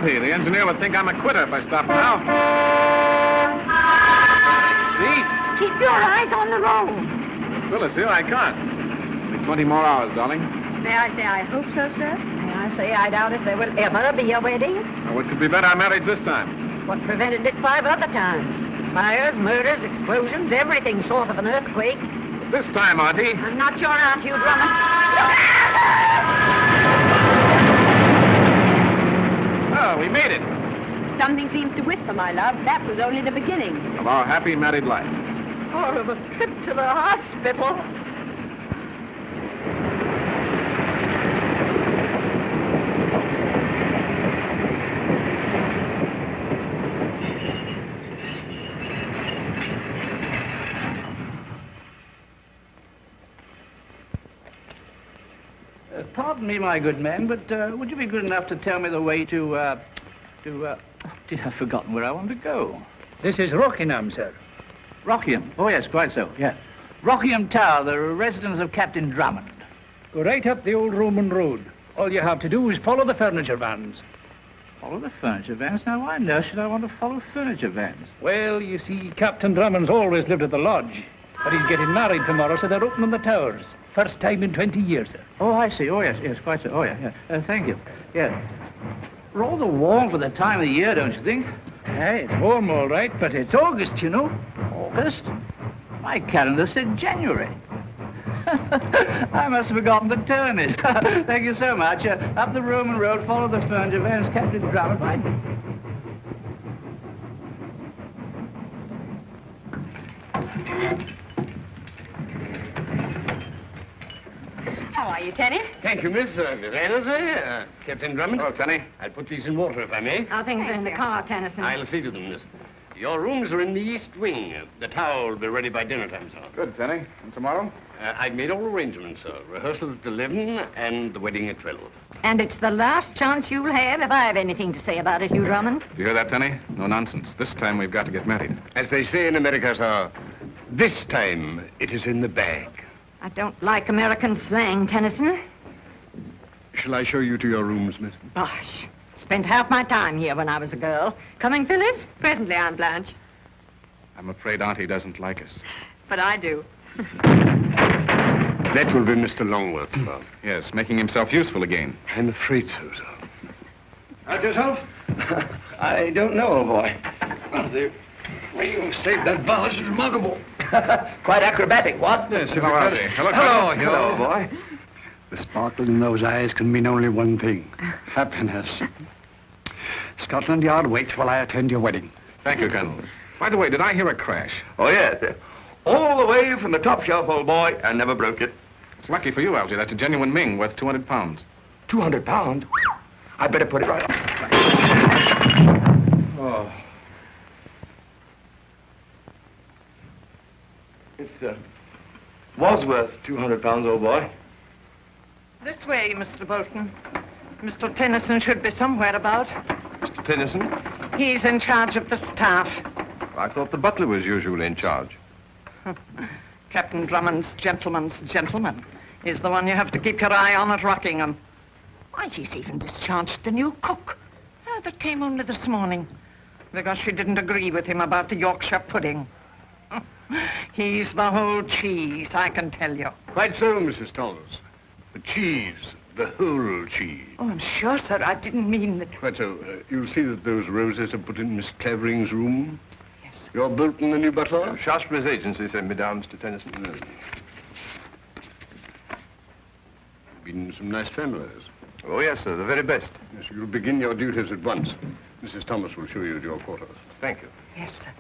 Auntie, the engineer would think I'm a quitter if I stop now. See? Keep your eyes on the road. Phyllis, here I can't. Only 20 more hours, darling. May I say I hope so, sir? May I say I doubt if there will ever be a wedding? Oh, it could be better our marriage this time. What prevented it 5 other times? Fires, murders, explosions, everything short of an earthquake. But this time, Auntie... I'm not your aunt, Hugh Drummond. Oh, we made it. Something seems to whisper, my love. That was only the beginning. Of our happy married life. Or of a trip to the hospital. Pardon me, my good man, but would you be good enough to tell me the way to, oh dear, I've forgotten where I want to go. This is Rockingham, sir. Rockingham. Oh, yes, quite so, yeah. Rockingham Tower, the residence of Captain Drummond. Go right up the old Roman road. All you have to do is follow the furniture vans. Follow the furniture vans? Now, why on earth should I want to follow furniture vans? Well, you see, Captain Drummond's always lived at the lodge. But he's getting married tomorrow, so they're opening the towers. First time in 20 years, sir. Oh, I see. Oh, yes, quite so. Oh, yeah. Thank you. Yeah. Rather warm for the time of the year, don't you think? Hey, it's warm, all right, but it's August, you know. August? My calendar said January. I must have forgotten to turn it. Thank you so much. Up the Roman road, follow the furniture vans, Captain Drummond. Right? How are you, Tenny? Thank you, Miss Reynolds. Captain Drummond. Oh, Tenny. I'll put these in water, if I may. How things are in the car, Tennyson? I'll see to them, miss. Your rooms are in the east wing. The tower will be ready by dinner time, sir. Good, Tenny. And tomorrow? I've made all arrangements, sir. Rehearsal at 11 and the wedding at 12. And it's the last chance you'll have if I have anything to say about it, Hugh Drummond. You hear that, Tenny? No nonsense. This time we've got to get married. As they say in America, sir, this time it is in the bag. I don't like American slang, Tennyson. Shall I show you to your rooms, miss? Bosh. Spent half my time here when I was a girl. Coming, Phyllis? Presently, Aunt Blanche. I'm afraid Auntie doesn't like us. But I do. That will be Mr. Longworth, sir. Yes, making himself useful again. I'm afraid so, sir. Out yourself? I don't know, old boy. The way you saved that balance is remarkable. Quite acrobatic, what? Yes, Hello, Auntie. Hello, boy. The sparkle in those eyes can mean only one thing. Happiness. Scotland Yard waits while I attend your wedding. Thank you, Colonel. By the way, did I hear a crash? Oh, yes. All the way from the top shelf, old boy, and never broke it. It's lucky for you, Algy. That's a genuine Ming worth 200 pounds. 200 pounds? I better put it right up. Oh. It was worth 200 pounds, old boy. This way, Mr. Bolton. Mr. Tennyson should be somewhere about. Mr. Tennyson? He's in charge of the staff. I thought the butler was usually in charge. Captain Drummond's gentleman's gentleman is the one you have to keep your eye on at Rockingham. Why, he's even discharged the new cook. That came only this morning. Because she didn't agree with him about the Yorkshire pudding. He's the whole cheese, I can tell you. Quite so, Mrs. Thomas. The cheese, the whole cheese. Oh, I'm sure, sir, I didn't mean that. Quite so. You'll see that those roses are put in Miss Clavering's room. Yes, sir. You're Bolton, the new butler? Shaftesbury's agency sent me down, Mr. Tennyson. Been in some nice families. Oh, yes, sir, the very best. Yes, you'll begin your duties at once. Mrs. Thomas will show you to your quarters. Thank you. Yes, sir.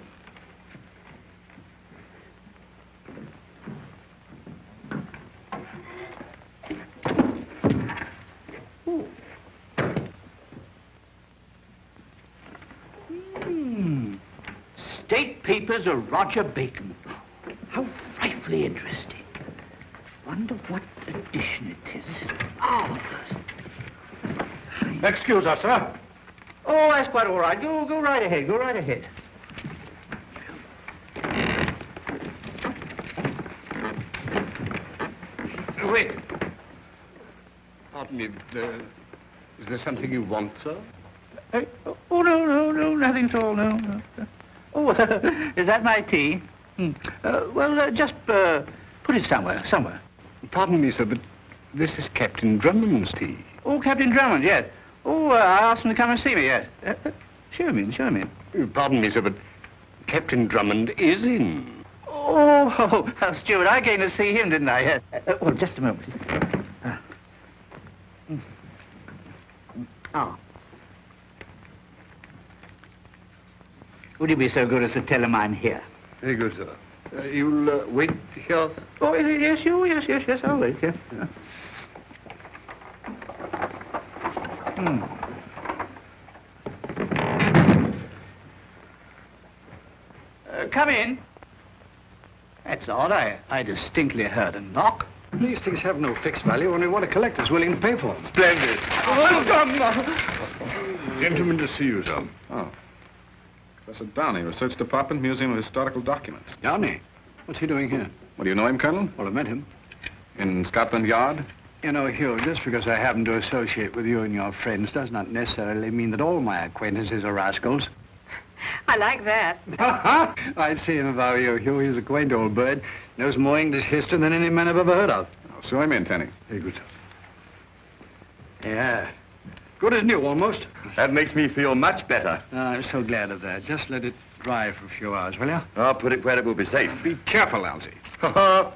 State papers of Roger Bacon. How frightfully interesting. Wonder what edition it is. Oh. Excuse us, sir. Oh, that's quite all right. Go right ahead. Go right ahead. Wait. Pardon me, is there something you want, sir? Oh, no, nothing at all, no. Oh, is that my tea? Well, just put it somewhere. Pardon me, sir, but this is Captain Drummond's tea. Oh, Captain Drummond, yes. Oh, I asked him to come and see me, yes. Show him in. Pardon me, sir, but Captain Drummond is in. Oh, Stuart, I came to see him, didn't I? Yes. Well, just a moment. Oh. Would you be so good as to tell him I'm here? Very good, sir. You'll wait here, sir? Oh, yes, I'll wait, yes. Come in. That's odd. I distinctly heard a knock. These things have no fixed value, only what a collector's willing to pay for them. Splendid. Welcome. Gentlemen to see you, sir. Oh. Professor Downey, Research Department, Museum of Historical Documents. Downey? What's he doing here? Well, do you know him, Colonel? Well, I met him. In Scotland Yard? You know, Hugh, just because I happen to associate with you and your friends does not necessarily mean that all my acquaintances are rascals. I like that. I'd see him if I were you, Hugh. He's a quaint old bird. Knows more English history than any man I've ever heard of. I'll show him in, Tenny. Very good, sir. Yeah. Good as new, almost. That makes me feel much better. I'm so glad of that. Just let it dry for a few hours, will you? I'll put it where it will be safe. Be careful, Algy.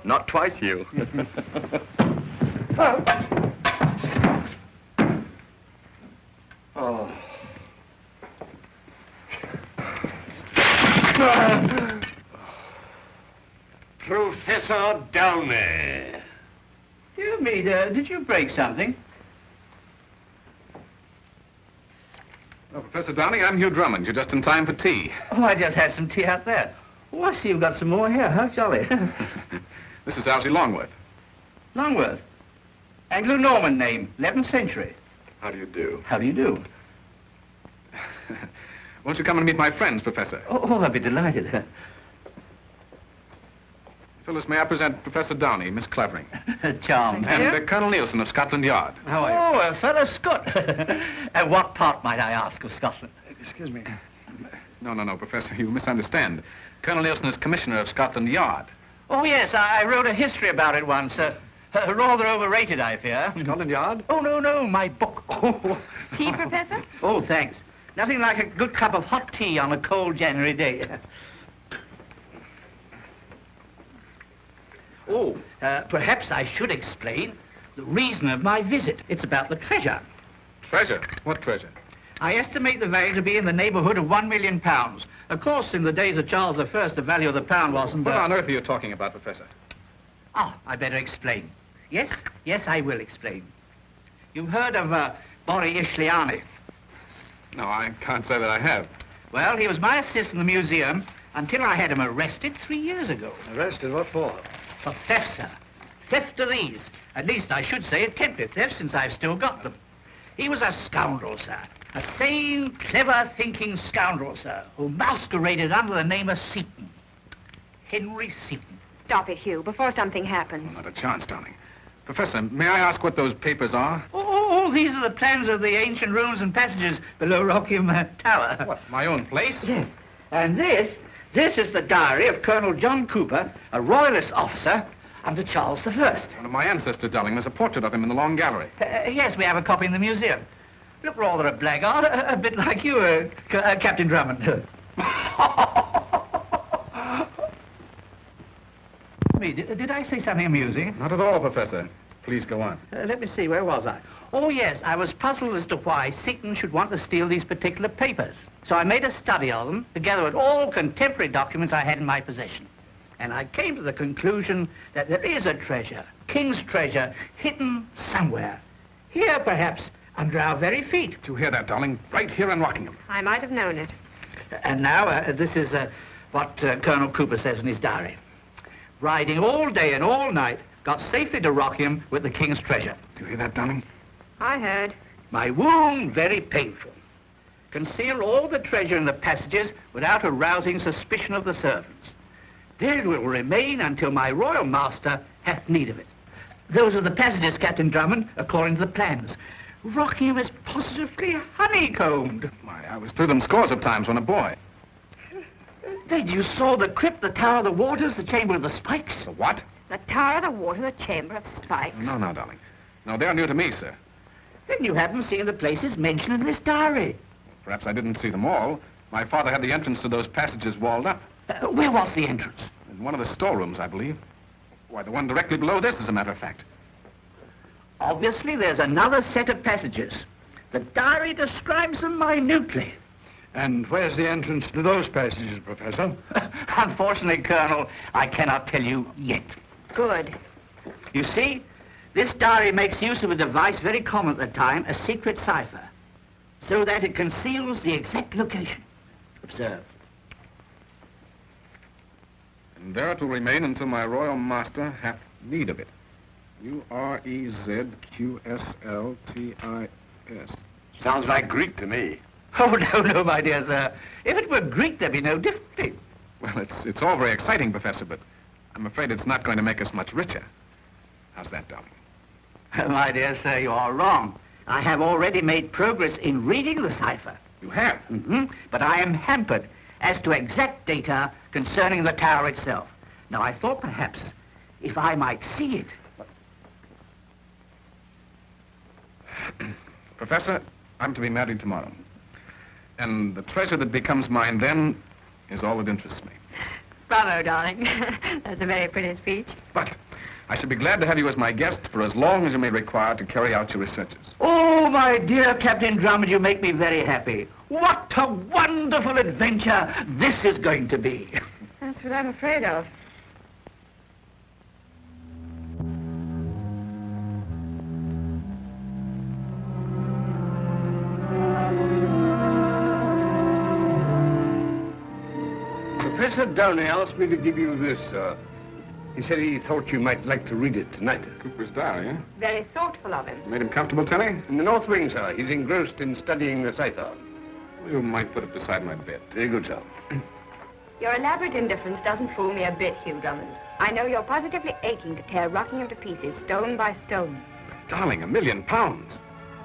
Not twice, Hugh. Oh. Professor Downey. Dear me, did you break something? Oh, Professor Downey, I'm Hugh Drummond. You're just in time for tea. Oh, I just had some tea out there. Oh, I see you've got some more here. How jolly. This is Algy Longworth. Longworth. Anglo-Norman name, 11th century. How do you do? How do you do? Won't you come and meet my friends, Professor? Oh, I'd be delighted. Phyllis, may I present Professor Downey, Miss Clavering. Charmed. And Colonel Nielsen of Scotland Yard. How are you? Oh, a fellow Scot. What part, might I ask, of Scotland? Excuse me. No, Professor, you misunderstand. Colonel Nielsen is Commissioner of Scotland Yard. Oh, yes, I wrote a history about it once. Rather overrated, I fear. Scotland Yard? Oh, no, my book. Oh. Tea, Professor? Oh, thanks. Nothing like a good cup of hot tea on a cold January day. Oh, perhaps I should explain the reason of my visit. It's about the treasure. Treasure? What treasure? I estimate the value to be in the neighborhood of £1 million. Of course, in the days of Charles I, the value of the pound wasn't... What on earth are you talking about, Professor? Ah, I better explain. Yes, I will explain. You've heard of Borri Ishliani. No, I can't say that I have. Well, he was my assistant in the museum until I had him arrested 3 years ago. Arrested? What for? For theft, sir. Theft of these. At least I should say attempted theft, since I've still got them. He was a scoundrel, sir. A sane, clever, thinking scoundrel, sir, who masqueraded under the name of Seaton. Henry Seaton. Stop it, Hugh, before something happens. Not a chance, darling. Professor, may I ask what those papers are? Oh, these are the plans of the ancient rooms and passages below Rockham Tower. What, my own place? Yes. And this is the diary of Colonel John Cooper, a royalist officer under Charles I. One of my ancestors, darling. There's a portrait of him in the long gallery. Yes, we have a copy in the museum. Look rather a blackguard, a bit like you, Captain Drummond. Did I say something amusing? Not at all, Professor. Please go on. Let me see, where was I? Oh, yes, I was puzzled as to why Seaton should want to steal these particular papers. So I made a study of them, together with all contemporary documents I had in my possession. And I came to the conclusion that there is a treasure, King's treasure, hidden somewhere. Here, perhaps, under our very feet. Do you hear that, darling? Right here in Rockingham. I might have known it. And now, this is what Colonel Cooper says in his diary. Riding all day and all night, got safely to Rockingham with the King's treasure. Do you hear that, darling? I heard. My wound very painful. Conceal all the treasure in the passages without arousing suspicion of the servants. There it will remain until my royal master hath need of it. Those are the passages, Captain Drummond, according to the plans. Rockingham is positively honeycombed. Why, I was through them scores of times when a boy. Then you saw the crypt, the Tower of the Waters, the Chamber of the Spikes? The what? The Tower of the Water, the Chamber of Spikes. No, no, darling. No, they're new to me, sir. Then you haven't seen the places mentioned in this diary. Perhaps I didn't see them all. My father had the entrance to those passages walled up. Where was the entrance? In one of the storerooms, I believe. Why, the one directly below this, as a matter of fact. Obviously, there's another set of passages. The diary describes them minutely. And where's the entrance to those passages, Professor? Unfortunately, Colonel, I cannot tell you yet. Good. You see, this diary makes use of a device very common at the time, a secret cipher, so that it conceals the exact location. Observe. And there it will remain until my royal master hath need of it. U-R-E-Z-Q-S-L-T-I-S. Sounds like Greek to me. Oh, no, my dear sir. If it were Greek, there'd be no difficulty. Well, it's all very exciting, Professor, but I'm afraid it's not going to make us much richer. How's that, darling? My dear sir, you are wrong. I have already made progress in reading the cipher. You have? Mm-hmm. But I am hampered as to exact data concerning the tower itself. Now, I thought perhaps if I might see it. Professor, I'm to be married tomorrow. And the treasure that becomes mine then is all that interests me. Bravo, darling. That's a very pretty speech. But I should be glad to have you as my guest for as long as you may require to carry out your researches. Oh, my dear Captain Drummond, you make me very happy. What a wonderful adventure this is going to be. That's what I'm afraid of. Professor Downey asked me to give you this, sir. He said he thought you might like to read it tonight. Cooper's diary, eh? Very thoughtful of him. Made him comfortable, Telly? In the north wing, sir. He's engrossed in studying the cipher. You might put it beside my bed. Very good, sir. Your elaborate indifference doesn't fool me a bit, Hugh Drummond. I know you're positively aching to tear Rockingham to pieces, stone by stone. But, darling, £1 million.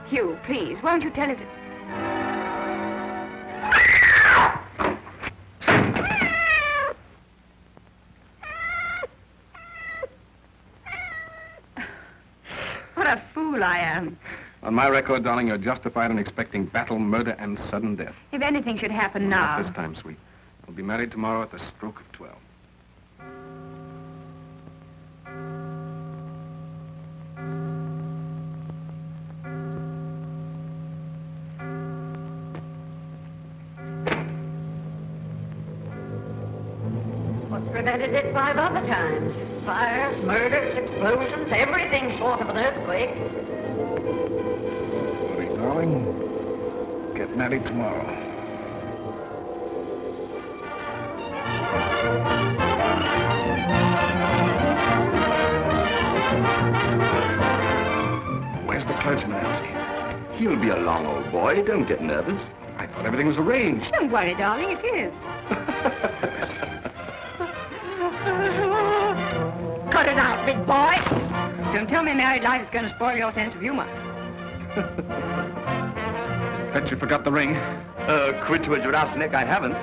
Hugh, please, won't you tell him to... What a fool I am. On my record, darling, you're justified in expecting battle, murder, and sudden death. If anything should happen Not now... this time, sweet. We'll be married tomorrow at the stroke of 12. What prevented it 5 other times? Fires, murders, explosions, everything short of an earthquake. Sweet darling, get married tomorrow. Where's the clergyman, Elsie? He'll be along, old boy. Don't get nervous. I thought everything was arranged. Don't worry, darling, it is. Cut it out, big boy. Don't tell me married life is going to spoil your sense of humor. Bet you forgot the ring. Quit to a giraffe's neck, I haven't.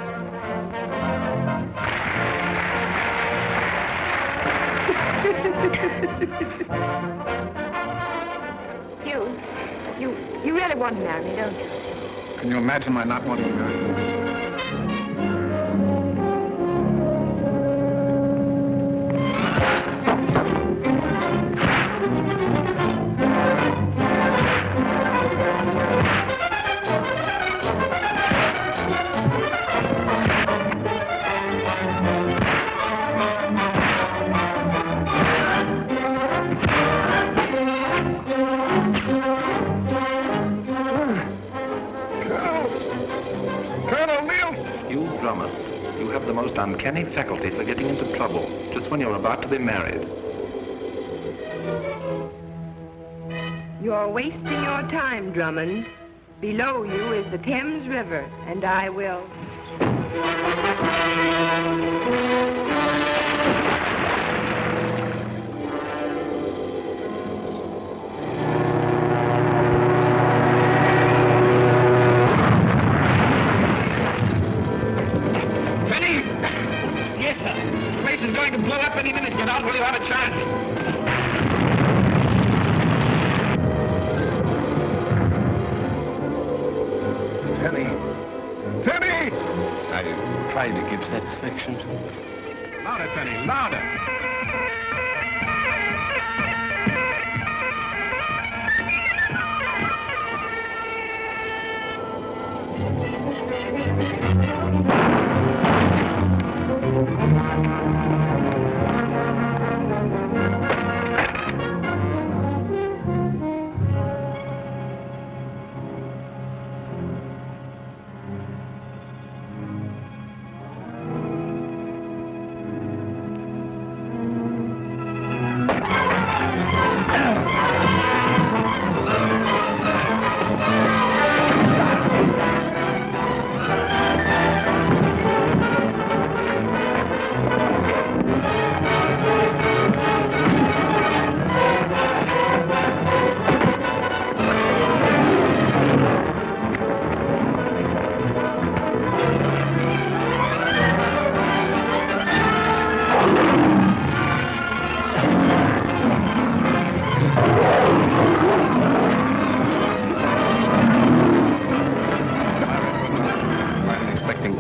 Hugh, you really want to marry me, don't you? Can you imagine my not wanting to marry you? You have the most uncanny faculty for getting into trouble, just when you're about to be married. You're wasting your time, Drummond. Below you is the Thames River, and I will... going to blow up any minute. Get out while you have a chance. Tenny. Tenny! I tried to give satisfaction to him. Louder, Tenny, louder.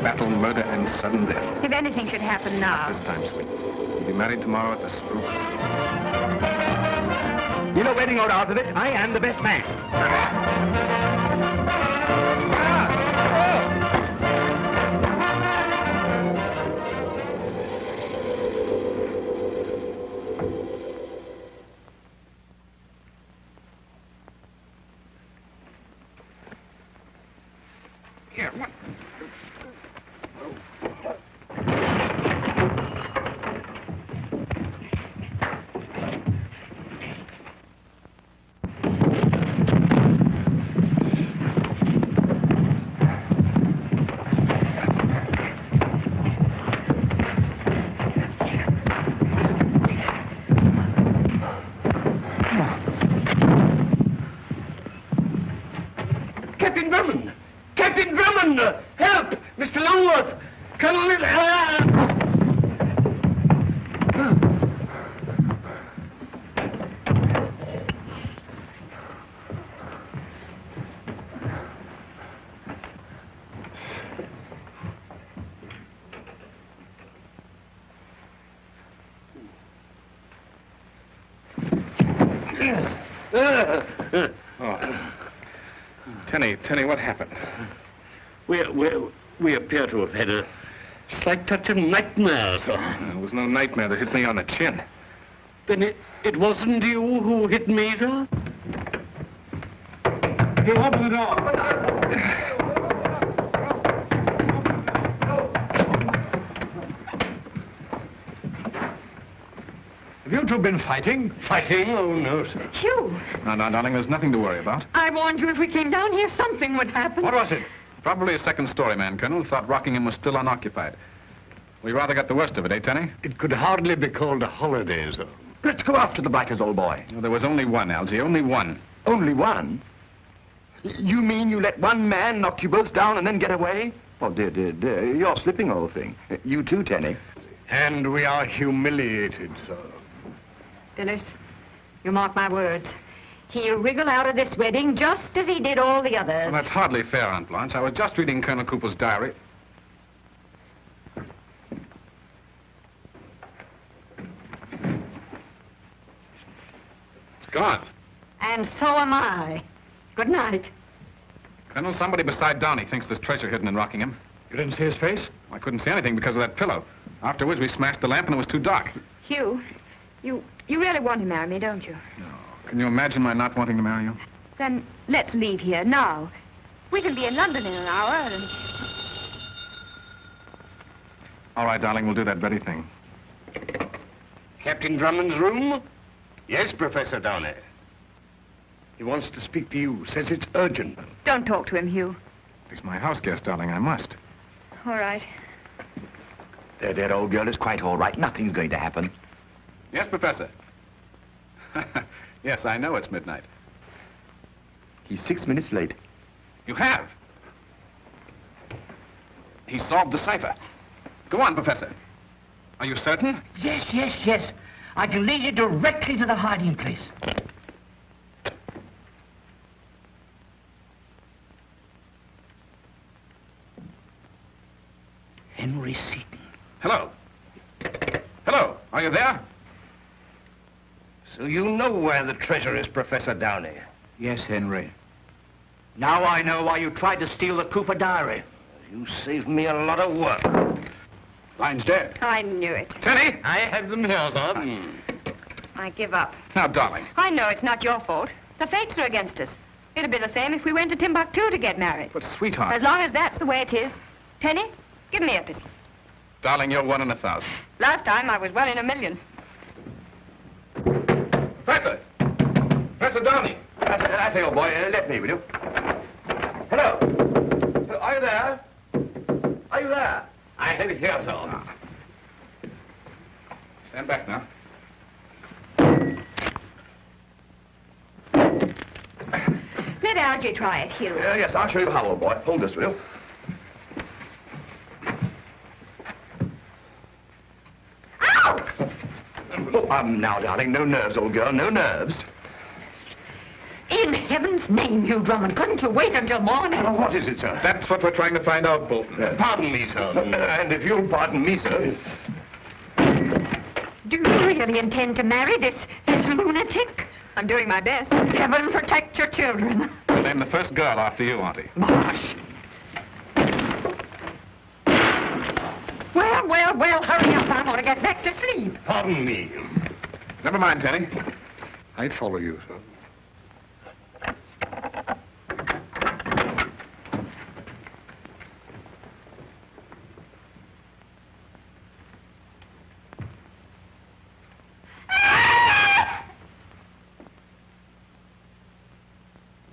Battle, murder, and sudden death. If anything should happen now. This time, sweet. You'll be married tomorrow at the spook. You know wedding or out of it, I am the best man. Here, what? Captain Drummond! Captain Drummond! Help! Mr. Longworth! Colonel... Tenny, what happened? We appear to have had a slight touch of nightmare, sir. There was no nightmare that hit me on the chin. Then it wasn't you who hit me, sir? You open the door. Have you two been fighting? Fighting? Oh, no, sir. Hugh, No, darling, there's nothing to worry about. I warned you if we came down here, something would happen. What was it? Probably a second story man, Colonel, who thought Rockingham was still unoccupied. We rather got the worst of it, eh, Tenny? It could hardly be called a holiday, sir. Let's go after the bikers, old boy. No, there was only one, Algy, only one. Only one? You mean you let one man knock you both down and then get away? Oh, dear, you're slipping, old thing. You too, Tenny. And we are humiliated, sir. Dennis, you mark my words. He'll wriggle out of this wedding just as he did all the others. Well, that's hardly fair, Aunt Blanche. I was just reading Colonel Cooper's diary. It's gone. And so am I. Good night. Colonel, somebody beside Downey thinks there's treasure hidden in Rockingham. You didn't see his face? I couldn't see anything because of that pillow. Afterwards, we smashed the lamp and it was too dark. Hugh, you really want to marry me, don't you? No. Can you imagine my not wanting to marry you? Then let's leave here now. We can be in London in an hour and... All right, darling, we'll do that very thing. Captain Drummond's room? Yes, Professor Downey. He wants to speak to you. Says it's urgent. Don't talk to him, Hugh. He's my house guest, darling. I must. All right. There, old girl, is quite all right. Nothing's going to happen. Yes, Professor. Yes, I know it's midnight. He's 6 minutes late. You have? He solved the cipher. Go on, Professor. Are you certain? Yes, yes, yes. I can lead you directly to the hiding place. Henry Seaton. Hello. Hello, are you there? So you know where the treasure is, Professor Downey? Yes, Henry. Now I know why you tried to steal the Cooper diary. You saved me a lot of work. Line's dead. I knew it. Tenny! I had them here, sir. I give up. Now, darling. I know it's not your fault. The fates are against us. It'd be the same if we went to Timbuktu to get married. But, sweetheart. As long as that's the way it is. Tenny, give me a pistol. Darling, you're 1 in 1,000. Last time I was 1 in 1,000,000. Professor! Professor Downey! I say, old boy, let me, will you? Hello. Are you there? Are you there? I have it here, sir. Stand back now. Let Algie try it, Hugh. Yes, I'll show you how, old boy. Hold this, will you? Ow! Oh, now, darling, no nerves, old girl, no nerves. In heaven's name, Hugh Drummond, couldn't you wait until morning? Oh, what is it, sir? That's what we're trying to find out, Bolton. Pardon me, sir. And if you'll pardon me, sir. Do you really intend to marry this lunatic? I'm doing my best. Heaven protect your children. We'll name the first girl after you, Auntie. Bosh. Well, hurry up. I want to get back to sleep. Pardon me. Never mind, Tenny. I'd follow you, sir.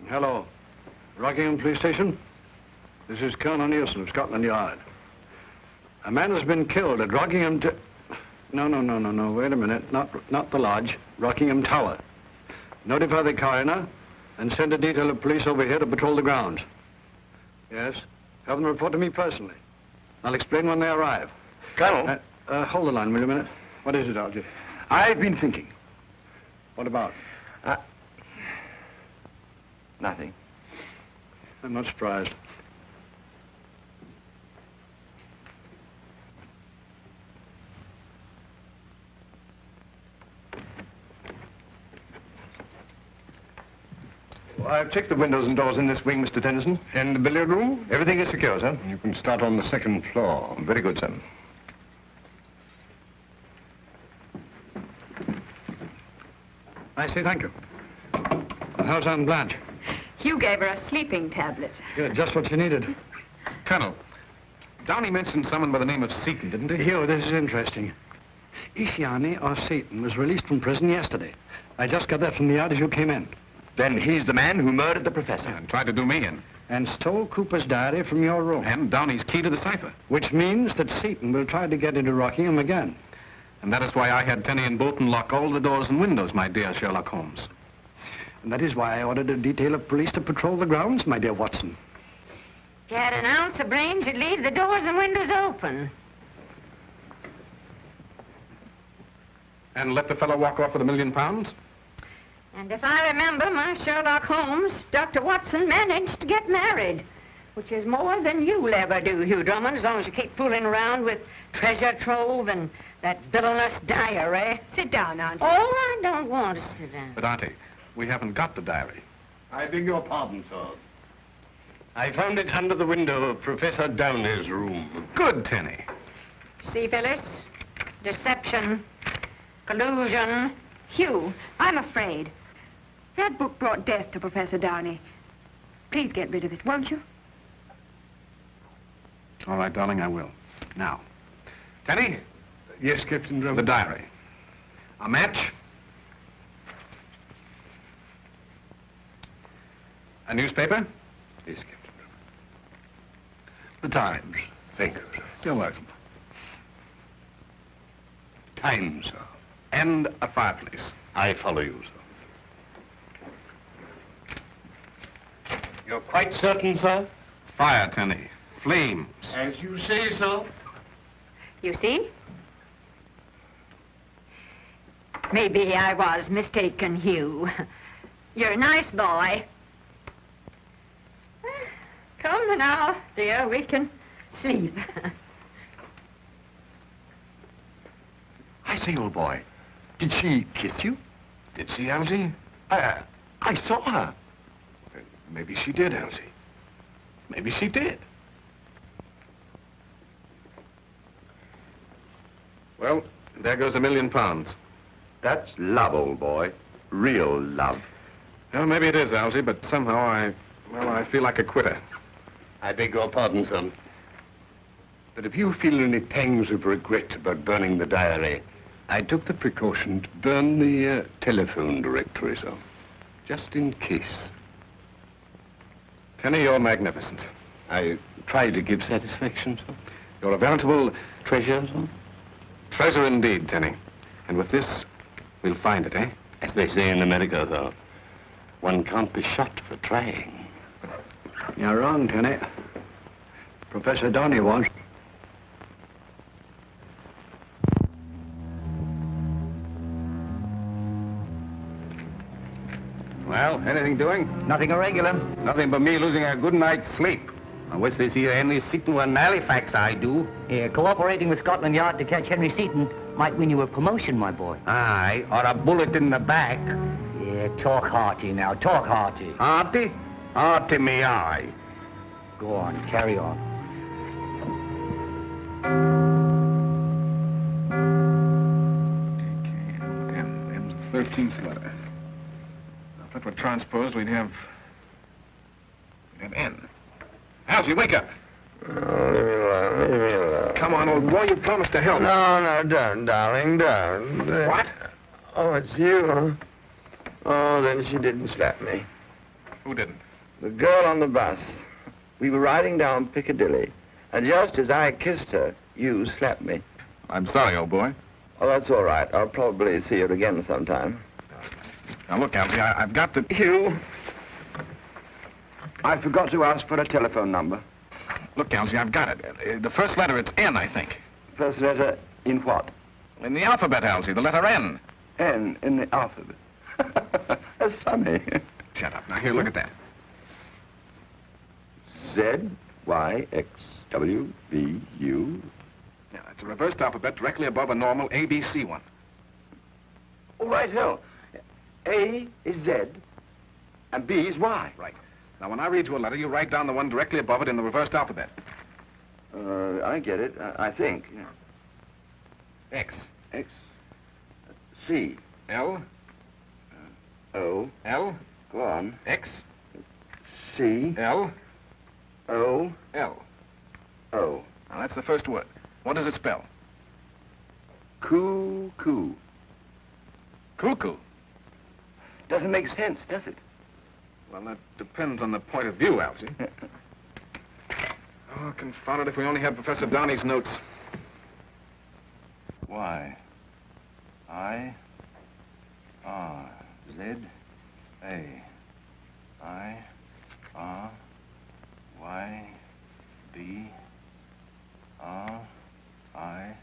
Hello. Rockingham Police Station? This is Colonel Nielsen of Scotland Yard. A man has been killed at Rockingham No, wait a minute. Not the lodge. Rockingham Tower. Notify the coroner and send a detail of police over here to patrol the grounds. Yes? Have them report to me personally. I'll explain when they arrive. Colonel? Hold the line, will you a minute? What is it, Algie? I've been thinking. What about? Nothing. I'm not surprised. I've checked the windows and doors in this wing, Mr. Tennyson. And the billiard room? Everything is secure, sir. You can start on the second floor. Very good, sir. I say thank you. How's Aunt Blanche? Hugh gave her a sleeping tablet. Good, just what she needed. Colonel, Downey mentioned someone by the name of Seaton, didn't he? Hugh, this is interesting. Ishiani or Seaton was released from prison yesterday. I just got that from the yard as you came in. Then he's the man who murdered the professor. And tried to do me in. And stole Cooper's diary from your room. And Downey's key to the cipher. Which means that Seaton will try to get into Rockingham again. And that is why I had Tenny and Bolton lock all the doors and windows, my dear Sherlock Holmes. And that is why I ordered a detail of police to patrol the grounds, my dear Watson. If you had an ounce of brains, you'd leave the doors and windows open. And let the fellow walk off with £1 million? And if I remember my Sherlock Holmes, Dr. Watson managed to get married, which is more than you'll ever do, Hugh Drummond, as long as you keep fooling around with treasure trove and that villainous diary. Sit down, Auntie. Oh, I don't want to sit down. But, Auntie, we haven't got the diary. I beg your pardon, sir. I found it under the window of Professor Downey's room. Good, Tenny. See, Phyllis? Deception, collusion. Hugh, I'm afraid. That book brought death to Professor Downey. Please get rid of it, won't you? All right, darling, I will. Now, Tenny, Yes, Captain the Drummond. diary. A match. A newspaper. Yes, Captain Drummond. The Times. Thank you, sir. You're welcome. Time, sir. And a fireplace. I follow you, sir. You're quite certain, sir? Fire, Tenny. Flames. As you say, sir. You see? Maybe I was mistaken, Hugh. You're a nice boy. Come now, dear, we can sleep. I say, old boy, did she kiss you? Did she, Elsie? I saw her. Maybe she did, Elsie. Maybe she did. Well, there goes £1 million. That's love, old boy. Real love. Well, maybe it is, Elsie, but somehow I feel like a quitter. I beg your pardon, son. But if you feel any pangs of regret about burning the diary, I took the precaution to burn the telephone directory, sir. Just in case. Tenny, you're magnificent. I try to give satisfaction, sir. You're a veritable Treasure, sir? treasure indeed, Tenny. And with this, we'll find it, eh? As they say in America, though, one can't be shot for trying. You're wrong, Tenny. Professor Downey was. Well, anything doing? Nothing irregular. Nothing but me losing a good night's sleep. I wish this here Henry Seaton were in Halifax, I do. Yeah, cooperating with Scotland Yard to catch Henry Seaton might win you a promotion, my boy. Aye, or a bullet in the back. Yeah, talk hearty now, talk hearty. Hearty? Hearty me eye. Go on, carry on. Okay, M's the 13th letter. Now, if that were transposed, we'd have N. Elsie, wake up. Oh, leave me alone, leave me alone. Come on, old boy, you promised to help. No, don't, darling, don't. What? Oh, it's you, huh? Oh, then she didn't slap me. Who didn't? The girl on the bus. We were riding down Piccadilly, and just as I kissed her, you slapped me. I'm sorry, old boy. Oh, that's all right. I'll probably see her again sometime. Now, look, Elsie, I've got the... Hugh, I forgot to ask for a telephone number. Look, Elsie, I've got it. The first letter, it's N, I think. First letter in what? In the alphabet, Elsie, the letter N. N in the alphabet. That's funny. Shut up. Now, here, look at that. Z, Y, X, W, V, U. Yeah, it's a reversed alphabet directly above a normal ABC one. Oh, right, hell. A is Z, and B is Y. Right. Now, when I read you a letter, you write down the one directly above it in the reversed alphabet. I get it, I think. Yeah. X. X, C, L. O. L. Go on. X. C, L. O, L. O. Now, that's the first word. What does it spell? Cuckoo. Cuckoo. Doesn't make sense, does it? Well, that depends on the point of view, Elsie. Oh, confound it, if we only had Professor Downey's notes. Y, I, R, Z, A, I, R, Y, B, R, I,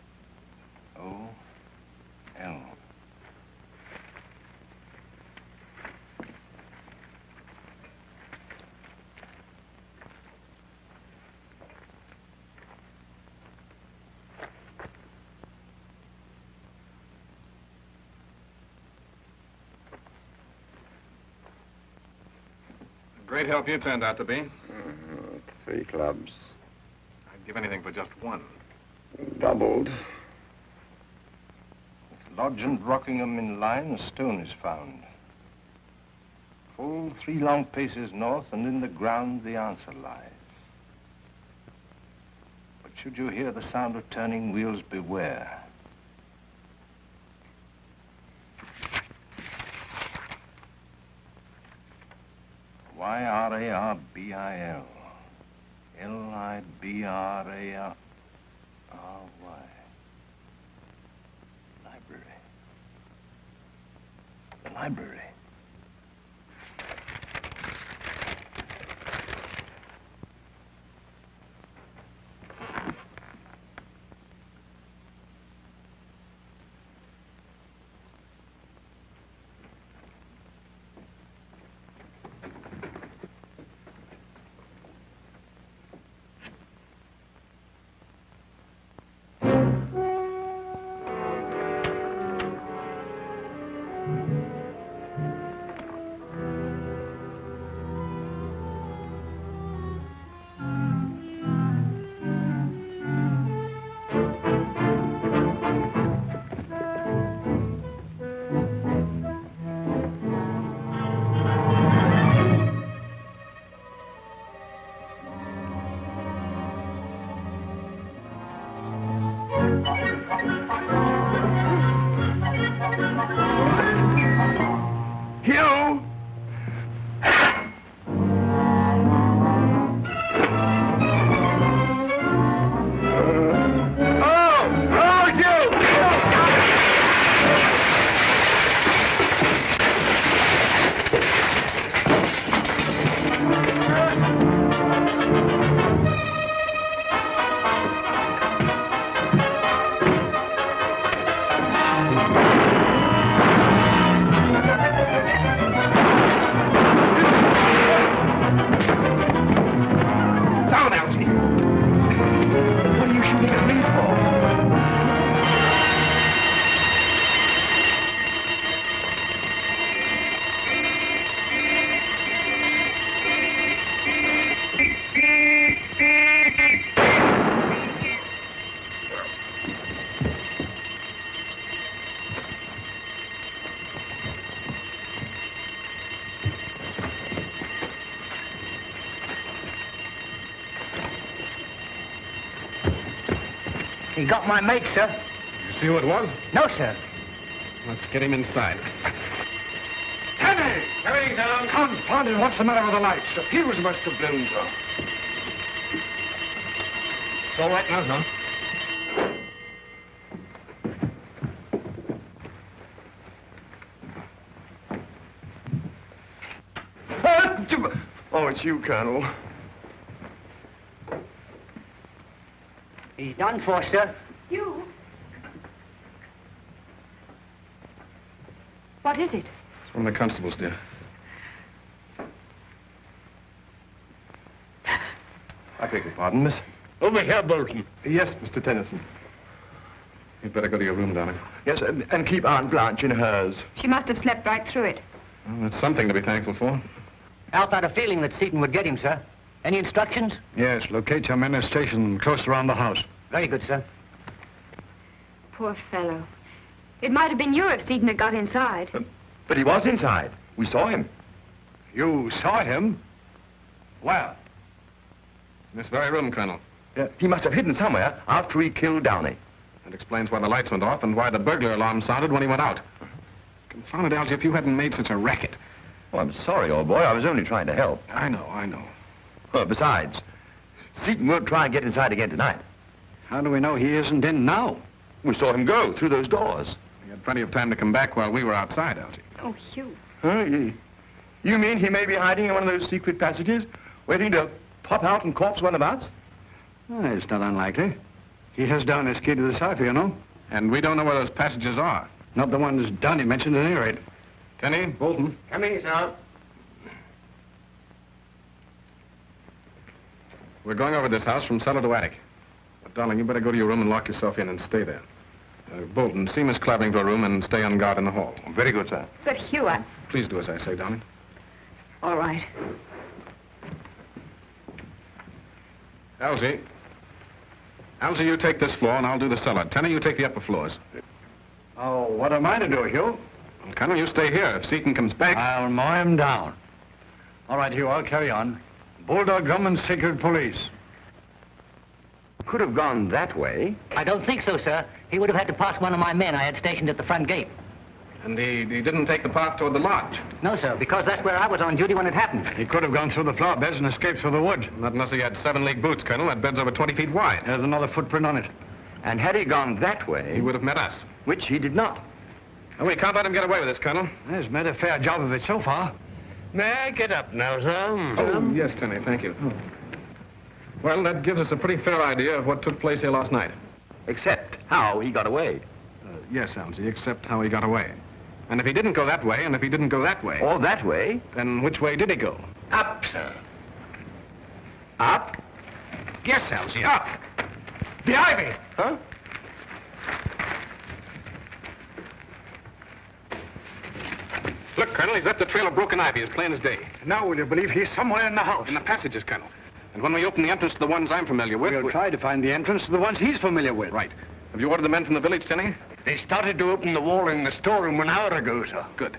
O, L. Great help you turned out to be. 3 clubs. I'd give anything for just one. Doubled. With Lodge and Rockingham in line, a stone is found. Full 3 long paces north, and in the ground the answer lies. But should you hear the sound of turning wheels, beware. Y-R-A-R-B-I-L. L-I-B-R-A-R-R-Y. Library. The library. Down, Elsie! What are you shooting at me for? He got my mate, sir. You see who it was? No, sir. Let's get him inside. Henry! Carrying down. Confound it, what's the matter with the lights? The fuse must have blown, sir. It's all right now, huh? Oh, it's you, Colonel. He's done for, sir. You? What is it? It's one of the constables, dear. I beg your pardon, miss. Over here, Bolton. Yes, Mr. Tennyson. You'd better go to your room, darling. Yes, and keep Aunt Blanche in hers. She must have slept right through it. Well, that's something to be thankful for. Alf had a feeling that Seaton would get him, sir. Any instructions? Yes, locate your men at station close around the house. Very good, sir. Poor fellow. It might have been you if Seaton had got inside. But he was inside. We saw him. You saw him? Well, In this very room, Colonel. He must have hidden somewhere after he killed Downey. That explains why the lights went off and why the burglar alarm sounded when he went out. Confound it, Algy, if you hadn't made such a racket. Oh, I'm sorry, old boy. I was only trying to help. I know. Well, besides, Seaton won't try and get inside again tonight. how do we know he isn't in now? We saw him go through those doors. He had plenty of time to come back while we were outside, Algy. Oh, Hugh. Huh? You mean he may be hiding in one of those secret passages, waiting to pop out and corpse one of us? It's not unlikely. He has down his key to the cipher, you know. And we don't know where those passages are. Not the ones Donnie mentioned at any rate. Tenny, Bolton. Coming, sir. We're going over this house from cellar to attic. But, darling, you better go to your room and lock yourself in and stay there. Bolton, see Miss Clavering to her room and stay on guard in the hall. Very good, sir. But Hugh, Please do as I say, darling. all right. Algy, you take this floor and I'll do the cellar. Tenny, you take the upper floors. Oh, what am I to do, Hugh? Well, Colonel, you stay here. If Seaton comes back... I'll mow him down. All right, Hugh, I'll carry on. Bulldog Drummond, Secret Police. Could have gone that way. I don't think so, sir. He would have had to pass one of my men I had stationed at the front gate. And he didn't take the path toward the lodge. No, sir, because that's where I was on duty when it happened. He could have gone through the flower beds and escaped through the woods. Not unless he had 7-league boots, Colonel. That bed's over 20 feet wide. There's another footprint on it. And had he gone that way... He would have met us. Which he did not. And we can't let him get away with this, Colonel. He's made a fair job of it so far. May I get up now, sir? Oh, yes, Tenny, thank you. Well, that gives us a pretty fair idea of what took place here last night. Except how he got away. Yes, Algy, except how he got away. And if he didn't go that way, and if he didn't go that way... Or that way. Then which way did he go? Up, sir. Up. Yes, Algy, up. The ivy! Huh? Look, Colonel, he's left the trail of broken ivy as plain as day. Now, will you believe he's somewhere in the house? In the passages, Colonel. And when we open the entrance to the ones I'm familiar with... We'll try to find the entrance to the ones he's familiar with. Right. Have you ordered the men from the village, Tenny? They started to open the wall in the storeroom an hour ago, sir. Good.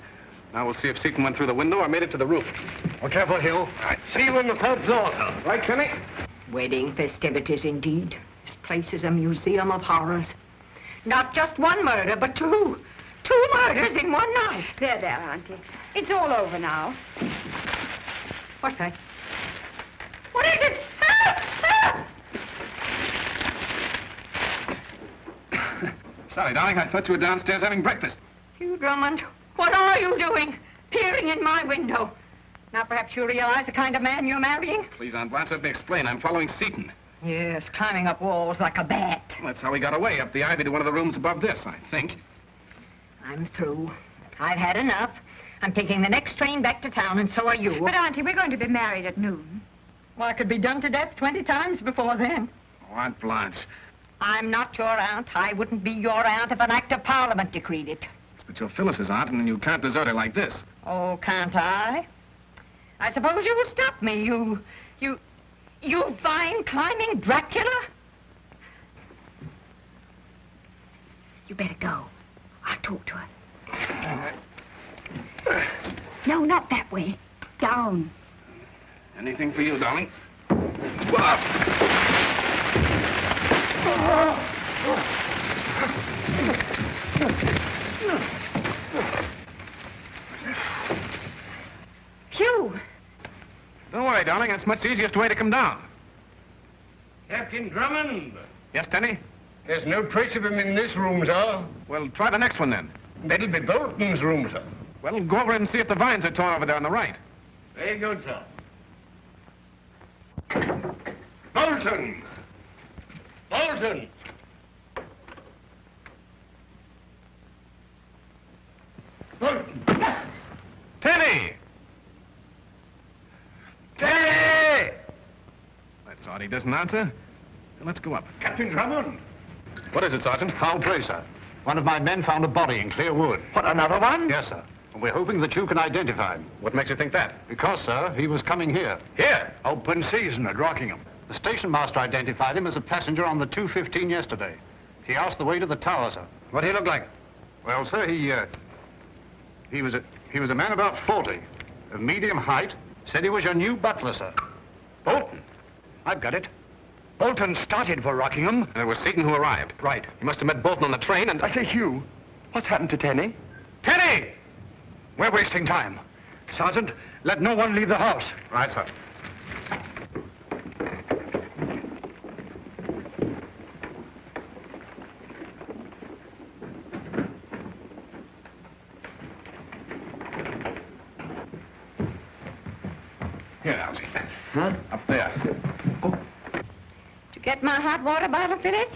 Now we'll see if Seaton went through the window or made it to the roof. Oh, careful, Hugh. Right. See you on the third floor, sir. Right, Tenny? Wedding festivities, indeed. This place is a museum of horrors. Not just one murder, but two. 2 murders in one night. There, Auntie. It's all over now. What's that? What is it? Ah! Ah! Sorry, darling. I thought you were downstairs having breakfast. Hugh Drummond, what are you doing? Peering in my window. Now perhaps you realize the kind of man you're marrying? Please, Aunt Blanche, let me explain. I'm following Seaton. Yes, climbing up walls like a bat. Well, that's how he got away, up the ivy to one of the rooms above this, I think. I'm through. I've had enough. I'm taking the next train back to town, and so are you. But, Auntie, we're going to be married at noon. Well, I could be done to death 20 times before then. Oh, Aunt Blanche. I'm not your aunt. I wouldn't be your aunt if an act of Parliament decreed it. But you're Phyllis's aunt, and you can't desert her like this. Oh, can't I? I suppose you will stop me, you vine-climbing Dracula? You better go. I'll talk to her. No, not that way. Down. Anything for you, darling. Hugh! Don't worry, darling. That's much the easiest way to come down. Captain Drummond! Yes, Tenny? There's no trace of him in this room, sir. Well, try the next one, then. That'll be Bolton's room, sir. Well, go over and see if the vines are torn over there on the right. Very good, sir. Bolton! Bolton! Bolton! Tenny! Tenny! That's odd. He doesn't answer. Well, let's go up. Captain Drummond! What is it, Sergeant? Foul play, sir. One of my men found a body in clear wood. What, another one? Yes, sir. And we're hoping that you can identify him. What makes you think that? Because, sir, he was coming here. Here? Open season at Rockingham. The station master identified him as a passenger on the 2:15 yesterday. He asked the way to the tower, sir. What did he look like? Well, sir, he was a man about 40, of medium height. Said he was your new butler, sir. Bolton. I've got it. Bolton started for Rockingham. And it was Seaton who arrived. Right. He must have met Bolton on the train and... I say, Hugh, what's happened to Tenny? Tenny! We're wasting time. Sergeant, let no one leave the house. Right, sir. Here, Algy. Huh? Up there. Did you get my hot water bottle, Phyllis?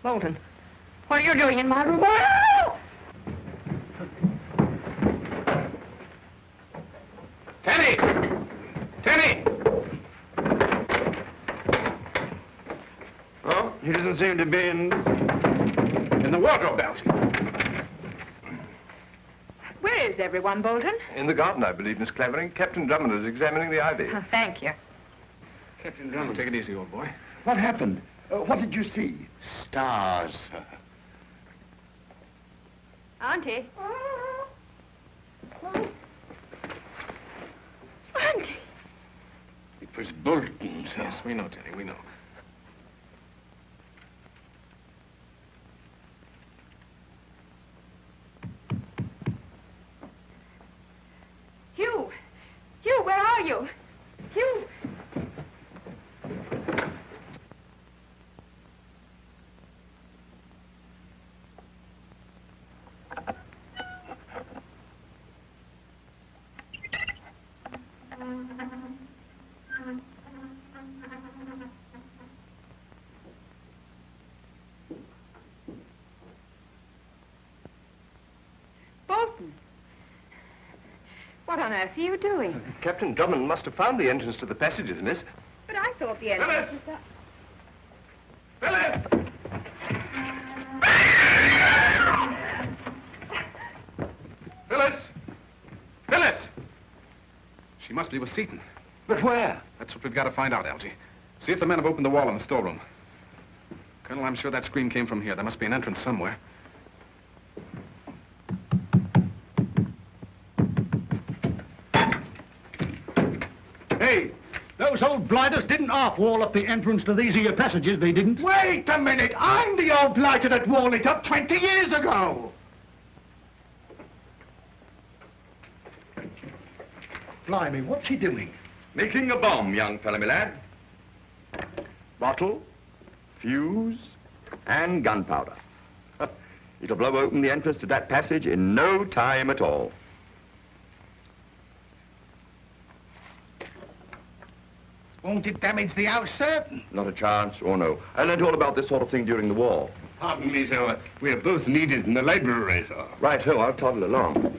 Bolton, what are you doing in my room? Oh! Tenny! Tenny! Oh, he doesn't seem to be in In the wardrobe, Algy. Where is everyone, Bolton? In the garden, I believe, Miss Clavering. Captain Drummond is examining the ivy. Oh, thank you. Captain Drummond, take it easy, old boy. What happened? What did you see? Stars. Auntie. Auntie. It was Bolton, sir. Yes, we know, Tenny, we know. Hugh! Hugh, where are you? Hugh! Bolton! What on earth are you doing? Captain Drummond must have found the entrance to the passages, miss. But I thought the entrance Phyllis! was Phyllis! Phyllis! Phyllis! She must be with Seaton. But where? That's what we've got to find out, Algy. See if the men have opened the wall in the storeroom. Colonel, I'm sure that scream came from here. There must be an entrance somewhere. Hey, those old blighters didn't half-wall up the entrance to these here passages, they didn't. Wait a minute! I'm the old blighter that walled it up 20 years ago! Blimey, what's he doing? Making a bomb, young fella, my lad. Bottle, fuse, and gunpowder. It'll blow open the entrance to that passage in no time at all. Won't it damage the house, sir? Not a chance, or no. I learned all about this sort of thing during the war. Pardon me, sir. We're both needed in the library, sir. Right-ho, I'll toddle along.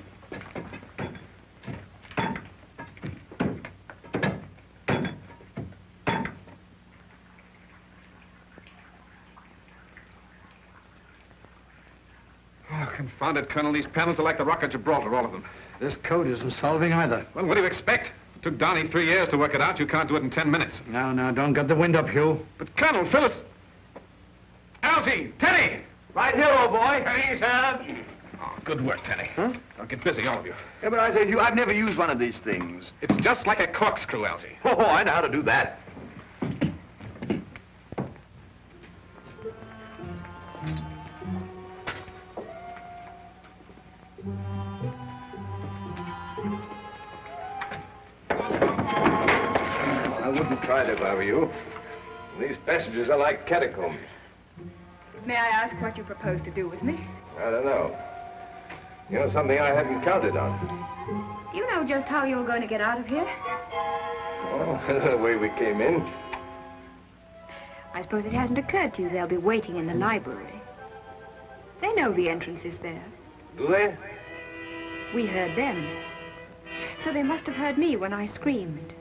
Oh, confound it, Colonel. These panels are like the Rock of Gibraltar, all of them. This code isn't solving either. Well, what do you expect? It took Downey 3 years to work it out. You can't do it in 10 minutes. Now, don't get the wind up, Hugh. But, Colonel, Phyllis... Algy! Teddy! Right here, old boy. Teddy, sir! Oh, good work, Teddy. Huh? Now, get busy, all of you. Yeah, but I say to you, I've never used one of these things. It's just like a corkscrew, Algy. Oh, I know how to do that. I wouldn't try it if I were you. These passages are like catacombs. May I ask what you propose to do with me? I don't know. You know, something I hadn't counted on. Do you know just how you're going to get out of here? Oh, that's the way we came in. I suppose it hasn't occurred to you they'll be waiting in the library. They know the entrance is there. Do they? We heard them. So they must have heard me when I screamed.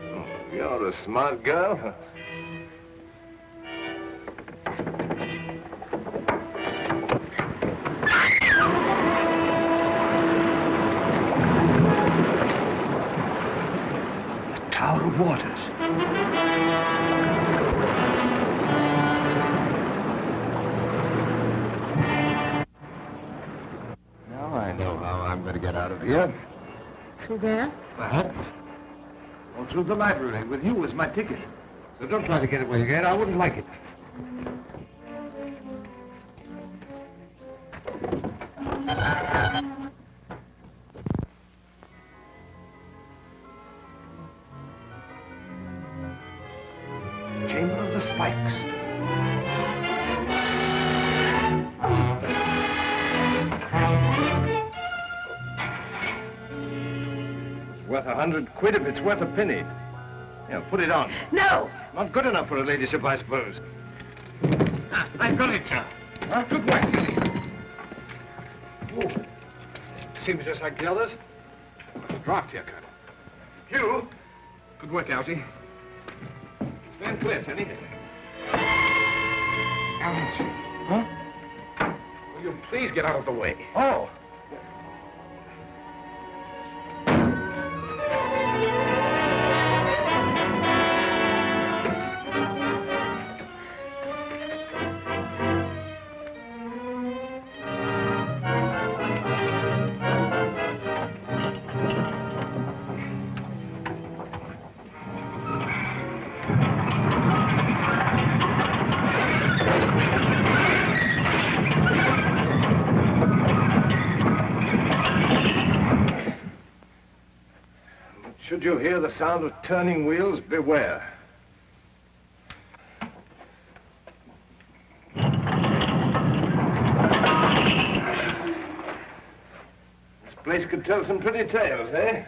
Oh, you're a smart girl. Tower of Waters. Now I know how I'm going to get out of here. Through there? Perhaps. Or through the library with you as my ticket. So don't try to get away again. I wouldn't like it. Chamber of the Spikes. It's worth 100 quid if it's worth a penny. Yeah, put it on. No! Not good enough for a ladyship, I suppose. I've got it, sir. Huh? Good work. Oh. Seems just like the others. Draft here, Colonel. Hugh? Good work, Algy. Stand clear, Teddy. Algy. Huh? Will you please get out of the way? Oh. Should you hear the sound of turning wheels, beware. This place could tell some pretty tales, eh?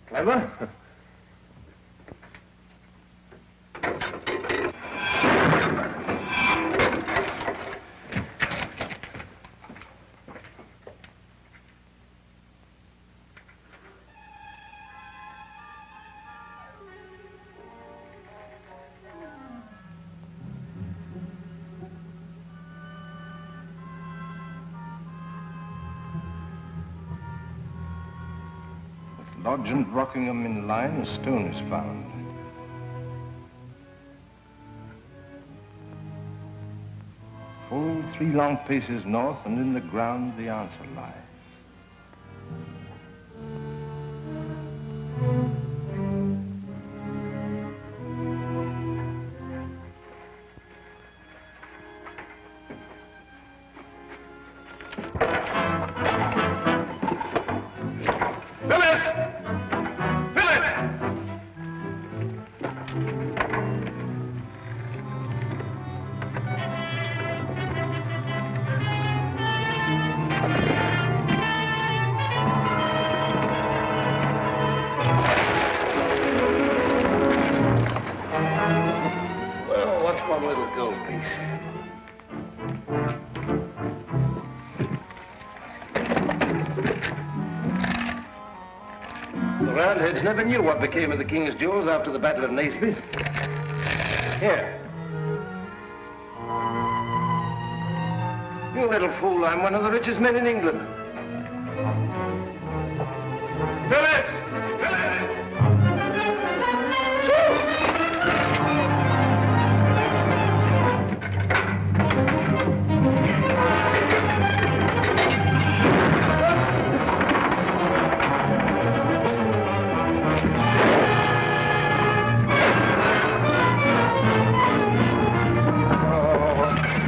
Clever? Lodge and Rockingham in line, a stone is found. Full 3 long paces north, and in the ground the answer lies. Roundheads never knew what became of the king's jewels after the Battle of Naseby. Here. You little fool, I'm one of the richest men in England. Phyllis! Phyllis!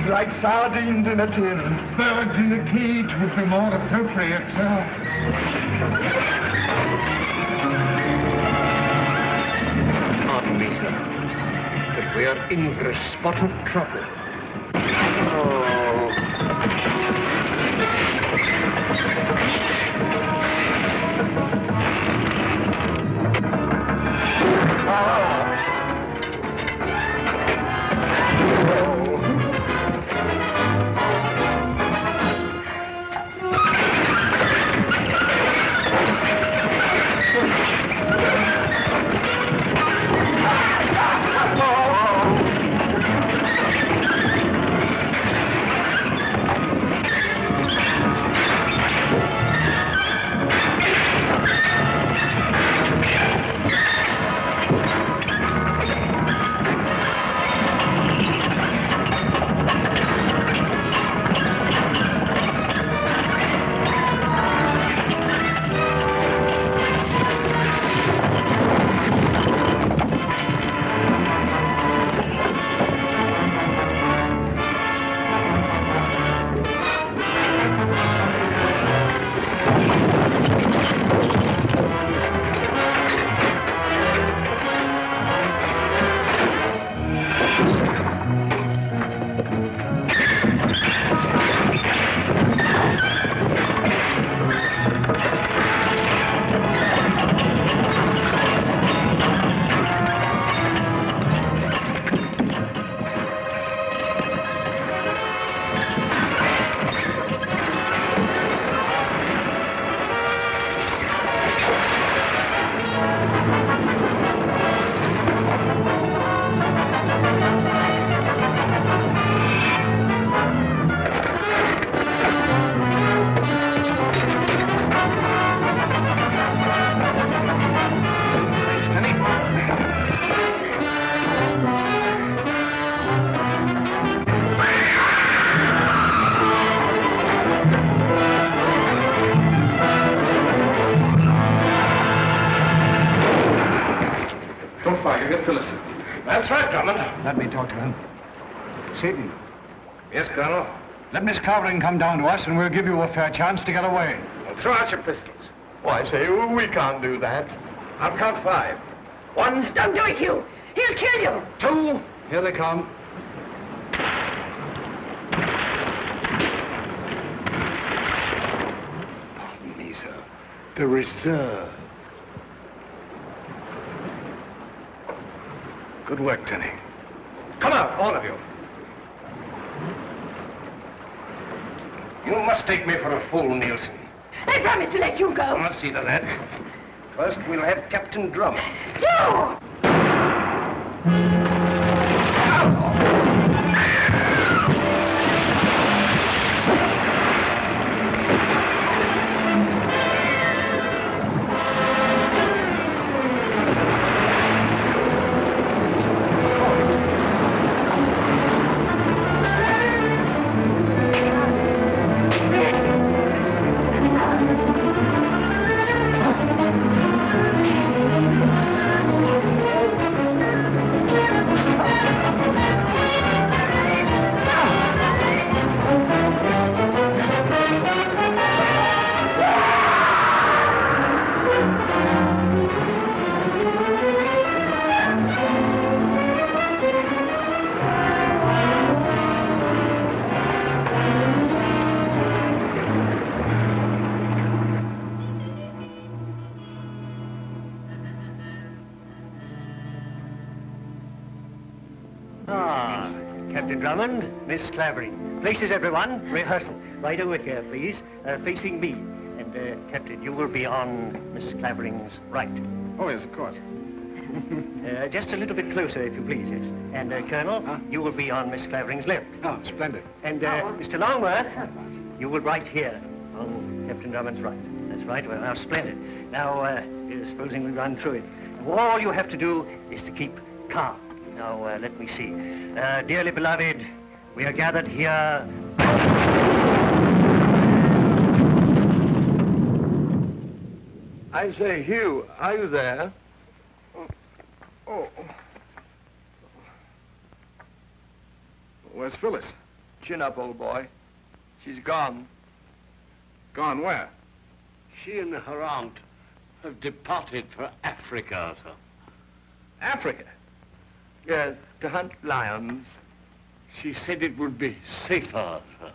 Like sardines in a tin, birds in a cage would be more appropriate, sir. Pardon me, sir, but we are in for a spot of trouble. That's right, Drummond. Let me talk to him. Seaton, Yes, Colonel? let Miss Clavering come down to us and we'll give you a fair chance to get away. Well, throw out your pistols. Why, say, we can't do that. I'll count 5. 1, Don't do it, Hugh. He'll kill you. 2. Here they come. Pardon me, sir. The reserve. Good work, Tenny. Come out, all of you. You must take me for a fool, Nielsen. I promise to let you go. I'll see to that. First, we'll have Captain Drummond. Hugh! Captain Drummond, Miss Clavering. Places, everyone. Rehearsal. Right over here, please. Facing me. And Captain, you will be on Miss Clavering's right. Oh, yes, of course. Just a little bit closer, if you please, yes. And, Colonel, you will be on Miss Clavering's left. Oh, splendid. And, Mr. Longworth, you will right here on Captain Drummond's right. That's right. Well, now, splendid. Now, supposing we run through it. All you have to do is to keep calm. Now, let me see. Dearly beloved, we are gathered here... I say, Hugh, are you there? Oh. Where's Phyllis? Chin up, old boy. She's gone. Gone where? She and her aunt have departed for Africa, sir. Africa? Yes, to hunt lions. She said it would be safer, sir.